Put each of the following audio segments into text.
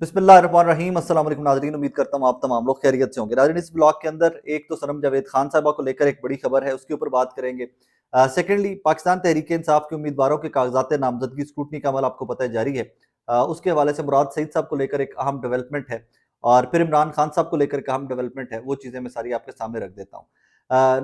बिस्मिल्लाहिर्रहमानिर्रहीम। अस्सलाम वालेकुम नाज़रीन, उम्मीद करता हूँ आप तमाम लोग खैरियत से होंगे। नाज़रीन, इस ब्लॉग के अंदर एक तो सनम जावेद खान साहिबा को लेकर एक बड़ी खबर है, उसके ऊपर बात करेंगे। सेकेंडली, पाकिस्तान तहरीक इंसाफ के उम्मीदवारों के कागजात नामजदगी स्क्रूटनी का अमल आपको पता है जारी है। उसके हवाले से मुराद सईद साहब को लेकर एक अहम डेवलपमेंट है, और फिर इमरान खान साहब को लेकर एक अहम डेवलपमेंट है। वो चीज़ें मैं सारी आपके सामने रख देता हूँ।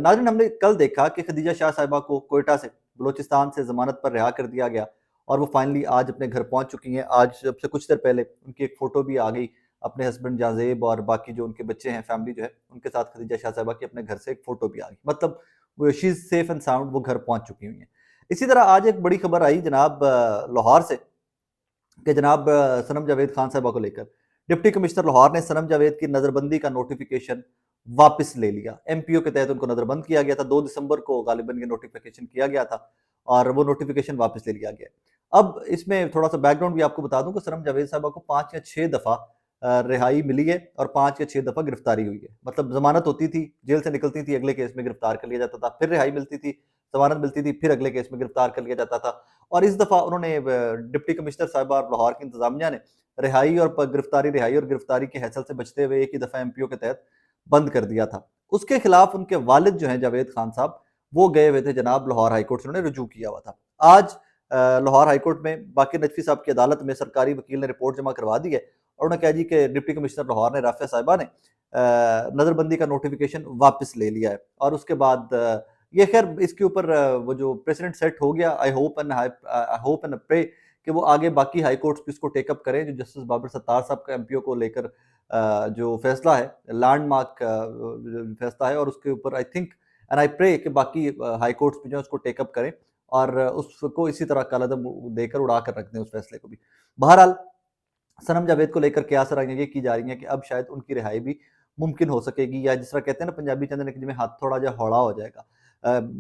नाज़रीन, हमने कल देखा कि खदीजा शाह साहिबा को कोयटा से, बलोचिस्तान से ज़मानत पर रिहा कर दिया गया, और वो फाइनली आज अपने घर पहुंच चुकी हैं। आज से कुछ देर पहले उनकी एक फ़ोटो भी आ गई अपने हस्बैंड जाजेब और बाकी जो उनके बच्चे हैं, फैमिली जो है उनके साथ। खदीजा शाह साहिबा की अपने घर से एक फोटो भी आ गई, मतलब वो she is safe and sound, वो घर पहुंच चुकी हुई हैं। इसी तरह आज एक बड़ी खबर आई जनाब लाहौर से, कि जनाब सनम जावेद खान साहिबा को लेकर डिप्टी कमिश्नर लाहौर ने सनम जावेद की नज़रबंदी का नोटिफिकेशन वापस ले लिया। एमपीओ के तहत उनको नज़रबंद किया गया था, 2 दिसंबर को गालिबन ये नोटिफिकेशन किया गया था, और वो नोटिफिकेशन वापस ले लिया गया। अब इसमें थोड़ा सा बैकग्राउंड भी आपको बता दूं कि सनम जावेद साहबा को 5 या 6 दफ़ा रिहाई मिली है, और 5 या 6 दफ़ा गिरफ्तारी हुई है। मतलब जमानत होती थी, जेल से निकलती थी, अगले केस में गिरफ्तार कर लिया जाता था, फिर रिहाई मिलती थी, जमानत मिलती थी, फिर अगले केस में गिरफ्तार कर लिया जाता था। और इस दफ़ा उन्होंने डिप्टी कमिश्नर साहिबा और लाहौर की इंतजामिया ने रिहाई और गिरफ्तारी के हैसल से बचते हुए एक ही दफ़ा एमपीओ के तहत बंद कर दिया था। उसके खिलाफ उनके वालिद जो हैं जावेद खान साहब, वो गए हुए थे जनाब लाहौर हाईकोर्ट से, उन्होंने रुजू किया हुआ था। आज लाहौर हाईकोर्ट में बाकी नजफी साहब की अदालत में सरकारी वकील ने रिपोर्ट जमा करवा दी है, और उन्होंने कहा जी कि डिप्टी कमिश्नर लाहौर ने, राफिया साहिबा ने नज़रबंदी का नोटिफिकेशन वापस ले लिया है। और उसके बाद ये खैर इसके ऊपर वो जो प्रेसिडेंट सेट हो गया, आई होप एंड प्रे कि वो आगे बाकी हाई कोर्ट्स भी इसको टेकअप करें। जो जस्टिस बाबर सत्तार साहब का एमपीओ को लेकर जो फैसला है, लैंडमार्क फैसला है, और उसके ऊपर I think and I pray कि बाकी हाई कोर्ट्स भी जो है उसको टेकअप करें, और उसको इसी तरह कलदम देकर उड़ा कर रख दें उस फैसले को भी। बहरहाल, सनम जावेद को लेकर क्या सराहनीय ये की जा रही है कि अब शायद उनकी रिहाई भी मुमकिन हो सकेगी, या जिस तरह कहते हैं ना पंजाबी चंद ने, जिमें हाथ थोड़ा जा हौला हो जाएगा।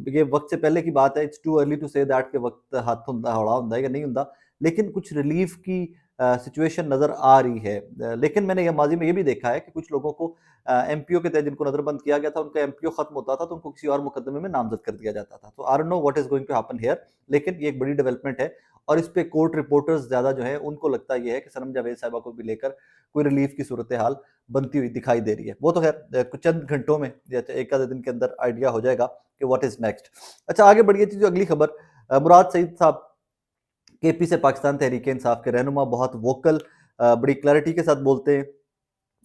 ये वक्त से पहले की बात है, it's too early to say that के वक्त हाथ हौला होता है या नहीं होता, लेकिन कुछ रिलीफ की सिचुएशन नजर आ रही है। लेकिन मैंने ये माजी में ये भी देखा है कि कुछ लोगों को एमपीओ के तहत जिनको नजरबंद किया गया था, उनका एमपीओ खत्म होता था तो उनको किसी और मुकदमे में नामजद कर दिया जाता था। तो I don't know what is going to happen here, लेकिन ये एक बड़ी डेवलपमेंट है, और इस पे कोर्ट रिपोर्टर्स ज्यादा जो है उनको लगता यह है कि सनम जावेद साहिबा को भी लेकर कोई रिलीफ की सूरत हाल बनती हुई दिखाई दे रही है। वो तो खैर कुछ चंद घंटों में या एक आधे दिन के अंदर आइडिया हो जाएगा कि व्हाट इज नेक्स्ट। अच्छा, आगे बढ़िए थी जो अगली खबर, मुराद सईद साहब केपी से पाकिस्तान तहरीक इंसाफ के रहनुमा, बहुत वोकल, बड़ी क्लैरिटी के साथ बोलते हैं।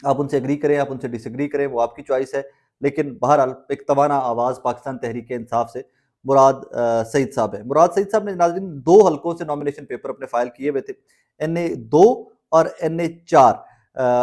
आप उनसे एग्री करें, आप उनसे डिसएग्री करें, वो आपकी चॉइस है, लेकिन बहरहाल एक तवाना आवाज़ पाकिस्तान तहरीक इंसाफ से मुराद सईद साहब है। मुराद सईद साहब ने नाज़रीन 2 हलकों से नॉमिनेशन पेपर अपने फाइल किए हुए थे, NA 2 और NA 4।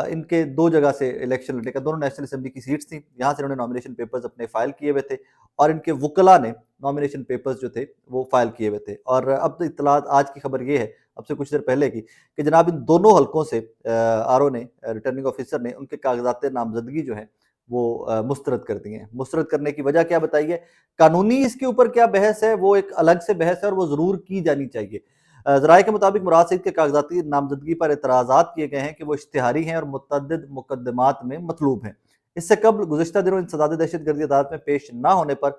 इनके 2 जगह से इलेक्शन लड़ने का, दोनों नेशनल असेंबली की सीट्स थी, यहाँ से इन्होंने नॉमिनेशन पेपर्स अपने फाइल किए हुए थे, और इनके वकला ने नॉमिनेशन पेपर्स जो थे वो फाइल किए हुए थे। और अब तो इत्तलात, आज की खबर ये है, अब से कुछ देर पहले की, कि जनाब इन दोनों हलकों से आरओ ने, रिटर्निंग ऑफिसर ने, उनके कागजात नामजदगी जो है वो मुस्तरद कर दिए हैं। मुस्तरद करने की वजह क्या बताइए, कानूनी इसके ऊपर क्या बहस है, वो एक अलग से बहस है, और वो जरूर की जानी चाहिए। जराये के मुताबिक मुराद सईद के कागजाती नामजदगी पर एतराज़ात किए गए हैं कि वो इश्तिहारी हैं और मुतअद्दिद मुकदमात में मतलूब हैं। इससे कबल गुज़िश्ता दिनों इंसदाद दहशतगर्दी अदालत में पेश न होने पर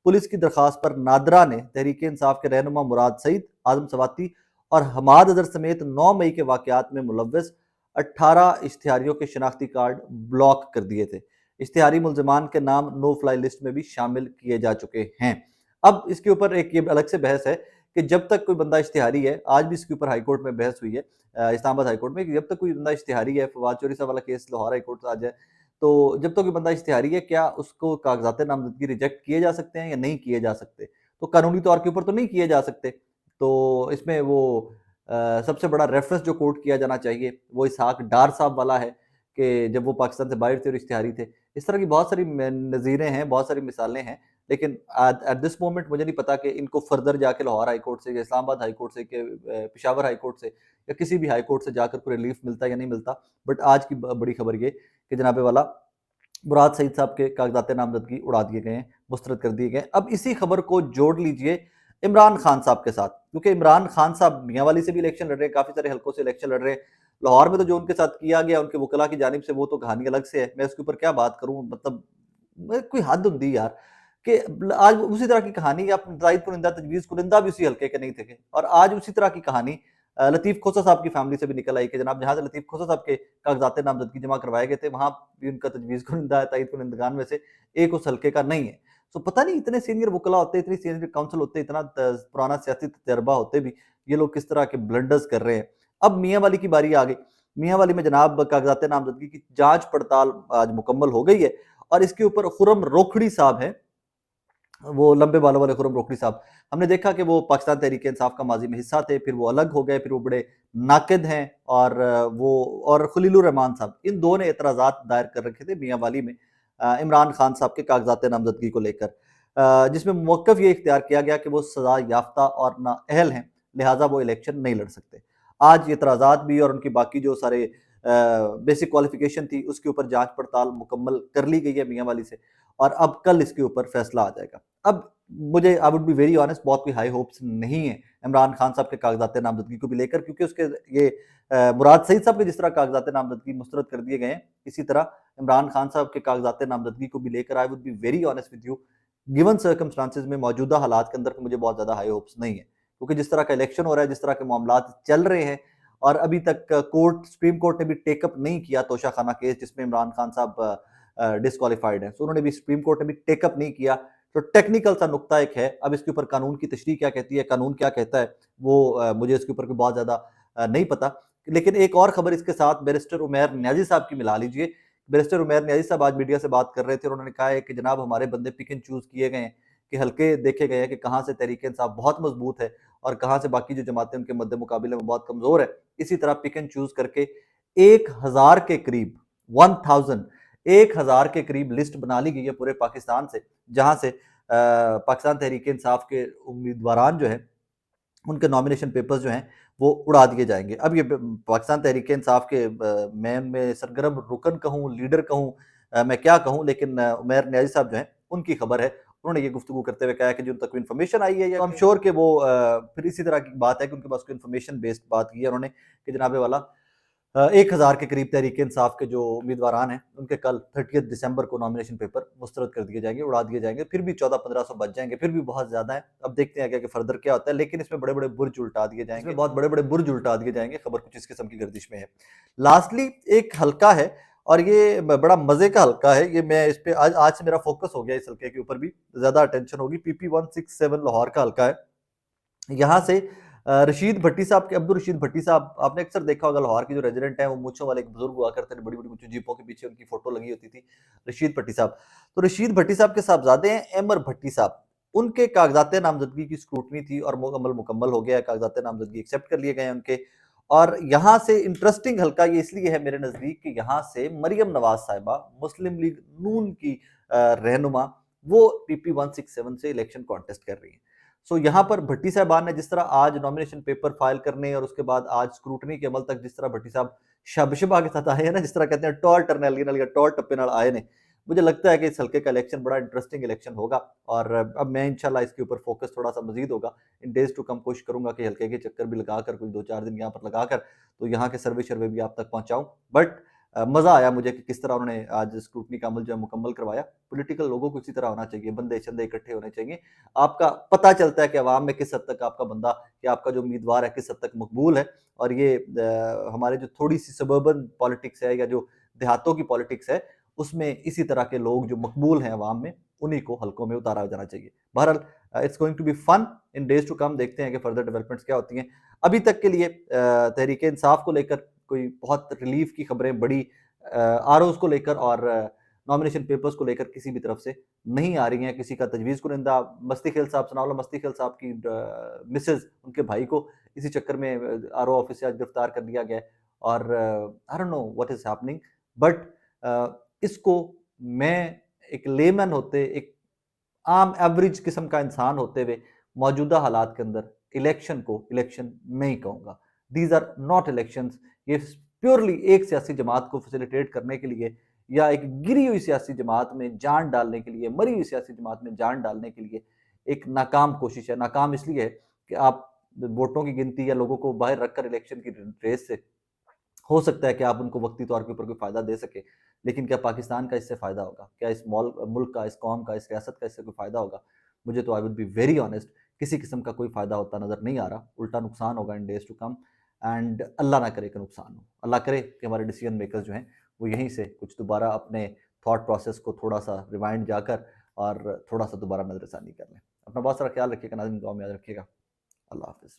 पुलिस की दरखास्त पर नादरा ने तहरीक इंसाफ के रहनुमा मुराद सईद, आजम सवाती और हमाद अजहर समेत 9 मई के वाकयात में मुलव्वस 18 इश्तिहारियों के शनाख्ती कार्ड ब्लॉक कर दिए थे। इश्तिहारी मुलजमान के नाम नो फ्लाई लिस्ट में भी शामिल किए जा चुके हैं। अब इसके ऊपर एक ये अलग से बहस है कि जब तक कोई बंदा इश्तिहारी है, आज भी इसके ऊपर हाईकोर्ट में बहस हुई है, इस्लामाबाद हाईकोर्ट में, कि जब तक कोई बंदा इश्तिहारी है, फवाद चौधरी साहब वाला केस लाहौर हाईकोर्ट से आज है, तो जब तक कोई बंदा इश्तिहारी है, क्या उसको कागजात नामजदगी रिजेक्ट किए जा सकते हैं या नहीं किए जा सकते? तो कानूनी तौर के ऊपर तो नहीं किए जा सकते। तो इसमें वो सबसे बड़ा रेफरेंस जो कोट किया जाना चाहिए वो इसहाक डार साहब वाला है, कि जब वो पाकिस्तान से बाहर थे और इश्तिहारी थे। इस तरह की बहुत सारी नज़ीरें हैं, बहुत सारी मिसालें हैं, लेकिन एट दिस मोमेंट मुझे नहीं पता कि इनको फर्दर जाके लाहौर हाई कोर्ट से या इस्लामाबाद हाई कोर्ट से, कि पेशावर हाई कोर्ट से या किसी भी हाई कोर्ट से जाकर कोई रिलीफ मिलता है या नहीं मिलता। बट आज की बड़ी खबर ये कि जनाबे वाला मुराद सईद साहब के कागजात नामजदगी उड़ा दिए गए हैं, मुस्तरद कर दिए गए। अब इसी खबर को जोड़ लीजिए इमरान खान साहब के साथ, क्योंकि इमरान खान साहब मियांवाली से भी इलेक्शन लड़ रहे हैं, काफी सारे हलकों से इलेक्शन लड़ रहे हैं। लाहौर में तो जो उनके साथ किया गया उनके वकला की जानिब से, वो तो कहानी अलग से है, मैं उसके ऊपर क्या बात करूं। मतलब कोई हद होती यार, कि आज उसी तरह की कहानी, आप जाहिद कुनिंदा, तजवीज़ कुनिंदा भी उसी हल्के के नहीं थे, और आज उसी तरह की कहानी लतीफ़ खोसा साहब की फैमिली से भी निकल आई कि जनाब जहाँ से लतीफ़ खोसा साहब के कागज़ात नामज़दगी जमा करवाए गए थे, वहाँ भी उनका तजवीज़ कुनिंदा, तायीद कुनिंदगान में से एक उस हल्के का नहीं है। तो पता नहीं इतने सीनियर वकला होते, इतनी सीनियर काउंसिल होते, इतना पुराना सियासी तजर्बा होते भी ये लोग किस तरह के ब्लंडर्स कर रहे हैं। अब मियाँ वाली की बारी आ गई। मियाँ वाली में जनाब कागज़ात नामज़दगी की जाँच पड़ताल आज मुकम्मल हो गई है और इसके ऊपर खुर्रम रोखड़ी साहब हैं, वो लंबे बालों वाले खुर्रम रोखड़ी साहब। हमने देखा कि वो पाकिस्तान तहरीक-ए-इंसाफ का माज़ी में हिस्सा थे, फिर वो अलग हो गए, फिर वो बड़े नाक़िद हैं और वो और खलीलुर रहमान साहब, इन 2 ने एतराज़ात दायर कर रखे थे मियाँ वाली में इमरान खान साहब के कागज़ात नामज़दगी को लेकर। जिसमें मौक़िफ़ ये इख्तियार किया गया कि वो सज़ा याफ़्ता और नाअहल हैं, लिहाज़ा वो इलेक्शन नहीं लड़ सकते। आज ये एतराज़ात भी और उनकी बाकी जो सारे बेसिक क्वालिफ़िकेशन थी, उसके ऊपर जाँच पड़ताल मुकम्मल कर ली गई है मियाँ वाली से और अब कल इसके ऊपर फ़ैसला आ जाएगा। अब मुझे I would be very honest बहुत कोई हाई होप्स नहीं है इमरान खान साहब के कागज़ात नामज़दगी को भी लेकर क्योंकि उसके ये मुराद सईद साहब के जिस तरह कागज़ात नामज़दगी मुस्तरद कर दिए गए हैं, इसी तरह इमरान खान साहब के कागज़ात नामज़दगी को भी लेकर I would be very honest with you, given circumstances में मौजूदा हालात के अंदर मुझे बहुत ज़्यादा हाई होप्स नहीं है। क्योंकि जिस तरह का इलेक्शन हो रहा है, जिस तरह के मामलात चल रहे हैं और अभी तक सुप्रीम कोर्ट ने भी टेक अप नहीं किया तोशाखाना केस जिसमें इमरान खान साहब डिस्क्वालिफाइड हैं। सो उन्होंने भी सुप्रीम कोर्ट ने भी टेक अप नहीं किया। तो टेक्निकल सा नुक्ता एक है, अब इसके ऊपर कानून की तशरीह क्या कहती है, कानून क्या कहता है, वो मुझे इसके ऊपर कोई बहुत ज़्यादा नहीं पता। लेकिन एक और खबर इसके साथ बैरिस्टर उमैर नियाज़ी साहब की मिला लीजिए। बैरिस्टर उमैर नियाज़ी साहब आज मीडिया से बात कर रहे थे और उन्होंने कहा है कि जनाब हमारे बंदे पिक एंड चूज़ किए गए हैं, कि हल्के देखे गए हैं कि कहाँ से तहरीक-ए-इंसाफ बहुत मजबूत है और कहाँ से बाकी जो जमातें उनके मद्दे मुकाबले में बहुत कमज़ोर है। इसी तरह पिक एंड चूज़ करके 1000 के करीब 1000 1000 के करीब लिस्ट बना ली गई है पूरे पाकिस्तान से, जहाँ से पाकिस्तान तहरीक-ए-इंसाफ के उम्मीदवारान जो हैं, उनके नॉमिनेशन पेपर्स जो हैं, वो उड़ा दिए जाएँगे। अब ये पाकिस्तान तहरीक-ए-इंसाफ के मैं उनमें सरगर्म रुकन कहूँ, लीडर कहूँ मैं क्या कहूँ लेकिन उमैर नियाज़ी साहब जो हैं, उनकी खबर है। उन्होंने ये गुफ्तगू करते हुए कहा है कि जो तक इन्फॉर्मेशन आई है, आई एम श्योर कि वो फिर इसी तरह की बात है कि उनके पास कोई इन्फॉर्मेशन बेस्ड बात की है उन्होंने कि जनाब वाला 1000 के करीब तहरीक-ए-इंसाफ के जो उम्मीदवारान हैं, उनके कल 30 दिसंबर को नॉमिनेशन पेपर मुस्तरद कर दिए जाएँगे, उड़ा दिए जाएँगे। फिर भी 14-1500 बच जाएँगे, फिर भी बहुत ज़्यादा है। अब देखते हैं आगे फर्दर क्या होता है, लेकिन इसमें बड़े-बड़े बुर्ज उल्टा दिए जाएँगे, इसमें बहुत बड़े-बड़े बुर्ज उल्टा दिए जाएँगे, खबर कुछ इस किस्म की गर्दिश में है। लास्टली एक हल्का है और ये बड़ा मज़े का हल्का है, ये मैं इस पे आज आज से मेरा फ़ोकस हो गया इस हल्के के ऊपर भी, ज़्यादा अटेंशन होगी। पीपी 167 लाहौर का हल्का है। यहाँ से रशीद भट्टी साहब के अब्दुल रशीद भट्टी साहब आपने अक्सर देखा होगा लाहौर के जो रेजिडेंट हैं वो मूंछों वाले एक बुजुर्ग हुआ करते थे, बड़ी-बड़ी ऊँची जीपों के पीछे उनकी फोटो लगी होती थी, रशीद भट्टी साहब। तो रशीद भट्टी साहब के साहबजादे हैं अहमर भट्टी साहब। उनके कागज़ात नामज़दगी की स्क्रूटनी थी और अमल मुकम्मल हो गया है, कागज़ात नामज़दगी एक्सेप्ट कर लिए गए हैं उनके। और यहाँ से इंटरेस्टिंग हल्का ये इसलिए है मेरे नज़दीक कि यहाँ से मरियम नवाज़ साहिबा, मुस्लिम लीग नून की रहनुमा, वो पीपी 167 से इलेक्शन कॉन्टेस्ट कर रही हैं। सो यहाँ पर भट्टी साहबान ने जिस तरह आज नॉमिनेशन पेपर फाइल करने और उसके बाद आज स्क्रूटनी के अमल तक जिस तरह भट्टी साहब शबशबा के साथ आए हैं ना, जिस तरह कहते हैं टॉर टर्नल या टॉर टप्पे नाल आए ने, मुझे लगता है कि इस हल्के का इलेक्शन बड़ा इंटरेस्टिंग इलेक्शन होगा और अब मैं इंशाल्लाह इसके ऊपर फोकस थोड़ा सा मजीद होगा इन डेज टू कम। कोशिश करूंगा कि हल्के के चक्कर भी लगाकर कुछ 2-4 दिन यहाँ पर लगाकर तो यहाँ के सर्वे शर्वे भी आप तक पहुँचाऊँ। बट मज़ा आया मुझे कि किस तरह उन्होंने आज स्क्रूटनी का अमल जो है मुकम्मल करवाया। पॉलिटिकल लोगों को इसी तरह होना चाहिए, बंदे-शंदे इकट्ठे होने चाहिए। आपका पता चलता है कि अवाम में किस हद तक आपका बंदा या आपका जो उम्मीदवार है किस हद तक मकबूल है और ये हमारे जो थोड़ी-सी सबर्बन पॉलिटिक्स है या जो देहातों की पॉलिटिक्स है, उसमें इसी तरह के लोग जो मकबूल हैं अवाम में, उन्हीं को हलकों में उतारा जाना चाहिए। बहरहाल it's going to be fun in days to come. देखते हैं कि फर्दर डेवलपमेंट्स क्या होती हैं। अभी तक के लिए तहरीक-ए-इंसाफ को लेकर कोई बहुत रिलीफ की खबरें बड़ी आरओज़ को लेकर और नॉमिनेशन पेपर्स को लेकर किसी भी तरफ से नहीं आ रही हैं। किसी का तजवीज़ कुनिंदा मस्ती खेल साहब सनाउल्लाह मस्ती खेल साहब की मिसेज़ उनके भाई को इसी चक्कर में आरओ ऑफिस से आज गिरफ्तार कर लिया गया है और आई don't know what is happening but इसको मैं एक लेमैन होते, एक आम एवरेज किस्म का इंसान होते हुए मौजूदा हालात के अंदर इलेक्शन को इलेक्शन नहीं कहूँगा। These are not elections. ये प्योरली एक सियासी जमात को फैसिलिटेट करने के लिए या एक गिरी हुई सियासी जमात में जान डालने के लिए, मरी हुई सियासी जमात में जान डालने के लिए एक नाकाम कोशिश है। नाकाम इसलिए है कि आप वोटों की गिनती या लोगों को बाहर रखकर इलेक्शन की रेस से हो सकता है कि आप उनको वक्ती तौर के ऊपर कोई फ़ायदा दे सके, लेकिन क्या पाकिस्तान का इससे फ़ायदा होगा? क्या इस मुल्क का, इस कौम का, इस रियासत का इससे कोई फ़ायदा होगा? मुझे तो I would be very honest किसी किस्म का कोई फ़ायदा होता नज़र नहीं आ रहा, उल्टा नुकसान होगा इन डेज़ टू कम। एंड अल्लाह ना करे कि नुकसान हो, अल्लाह करे कि हमारे डिसीजन मेकर्स जो हैं वो यहीं से कुछ दोबारा अपने थॉट प्रोसेस को थोड़ा सा रिवाइंड जाकर और थोड़ा सा दोबारा नजरसानी कर लें। अपना बहुत सारा ख्याल रखिएगा नाज़रीन, दुआ में याद रखिएगा। अल्लाह हाफिज़।